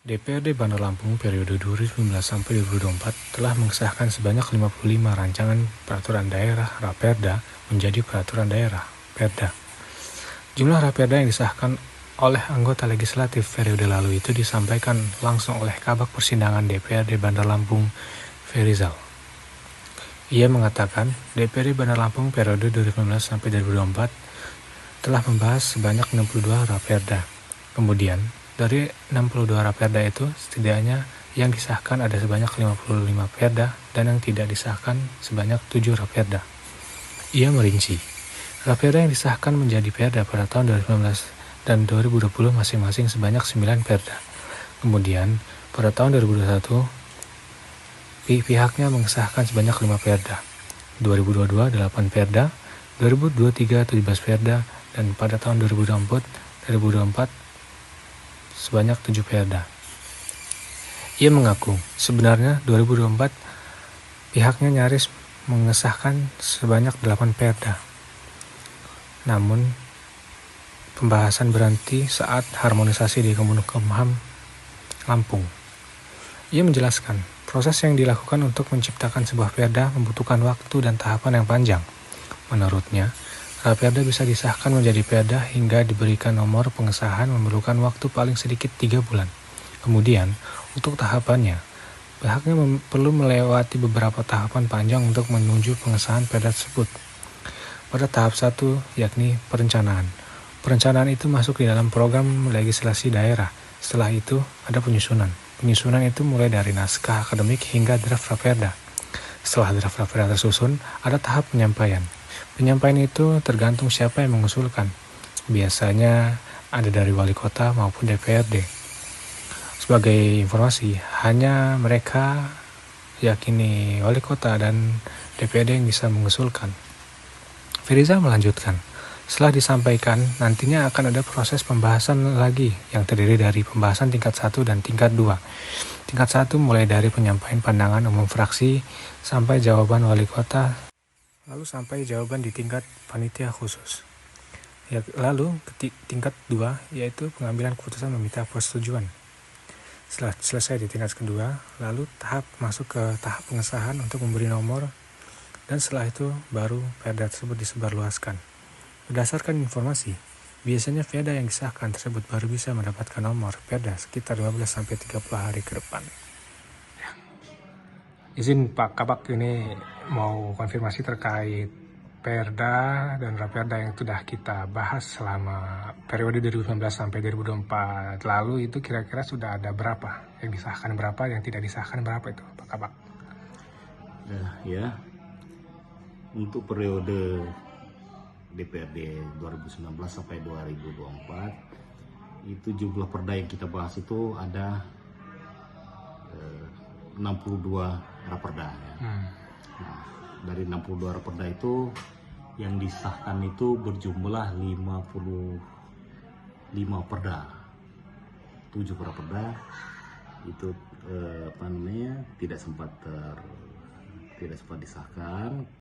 DPRD Bandar Lampung periode 2019 sampai 2024 telah mengesahkan sebanyak 55 rancangan peraturan daerah Raperda menjadi peraturan daerah Perda. Jumlah Raperda yang disahkan oleh anggota legislatif periode lalu itu disampaikan langsung oleh Kabag Persidangan DPRD Bandar Lampung, Ferizal. Ia mengatakan DPRD Bandar Lampung periode 2019 sampai 2024 telah membahas sebanyak 62 Raperda. Kemudian, dari 62 Raperda itu, setidaknya yang disahkan ada sebanyak 55 Perda dan yang tidak disahkan sebanyak 7 Raperda. Ia merinci, Raperda yang disahkan menjadi Perda pada tahun 2019 dan 2020 masing-masing sebanyak 9 Perda. Kemudian, pada tahun 2021, pihaknya mengesahkan sebanyak 5 Perda. 2022, 8 Perda, 2023, 17 Perda, dan pada tahun 2024 sebanyak 7 Perda. Ia mengaku, sebenarnya 2024 pihaknya nyaris mengesahkan sebanyak 8 Perda. Namun, pembahasan berhenti saat harmonisasi di Kemenkumham Lampung. Ia menjelaskan, proses yang dilakukan untuk menciptakan sebuah Perda membutuhkan waktu dan tahapan yang panjang. Menurutnya, Raperda bisa disahkan menjadi Perda hingga diberikan nomor pengesahan memerlukan waktu paling sedikit 3 bulan. Kemudian, untuk tahapannya, pihaknya perlu melewati beberapa tahapan panjang untuk menuju pengesahan Perda tersebut. Pada tahap 1, yakni perencanaan. Perencanaan itu masuk di dalam program legislasi daerah. Setelah itu, ada penyusunan. Penyusunan itu mulai dari naskah akademik hingga draft Raperda. Setelah draft Raperda tersusun, ada tahap penyampaian. Penyampaian itu tergantung siapa yang mengusulkan. Biasanya ada dari wali kota maupun DPRD. Sebagai informasi, hanya mereka yakini wali kota dan DPRD yang bisa mengusulkan. Feriza melanjutkan, setelah disampaikan, nantinya akan ada proses pembahasan lagi yang terdiri dari pembahasan tingkat 1 dan tingkat 2. Tingkat 1 mulai dari penyampaian pandangan umum fraksi sampai jawaban wali kota, lalu sampai jawaban di tingkat panitia khusus. Lalu tingkat 2 yaitu pengambilan keputusan meminta persetujuan. Setelah selesai di tingkat kedua, lalu masuk ke tahap pengesahan untuk memberi nomor, dan setelah itu baru Perda tersebut disebarluaskan. Berdasarkan informasi, biasanya Perda yang disahkan tersebut baru bisa mendapatkan nomor Perda sekitar 15-30 hari ke depan. Izin Pak Kabag, ini mau konfirmasi terkait Perda dan Raperda yang sudah kita bahas selama periode 2019 sampai 2024 lalu, itu kira-kira sudah ada berapa yang disahkan, berapa yang tidak disahkan, berapa itu Pak Kabag? Ya, untuk periode DPRD 2019 sampai 2024 itu jumlah perda yang kita bahas itu ada 62 raperda ya. Nah, dari 62 raperda itu yang disahkan itu berjumlah 55 perda. 7 raperda itu tidak sempat disahkan.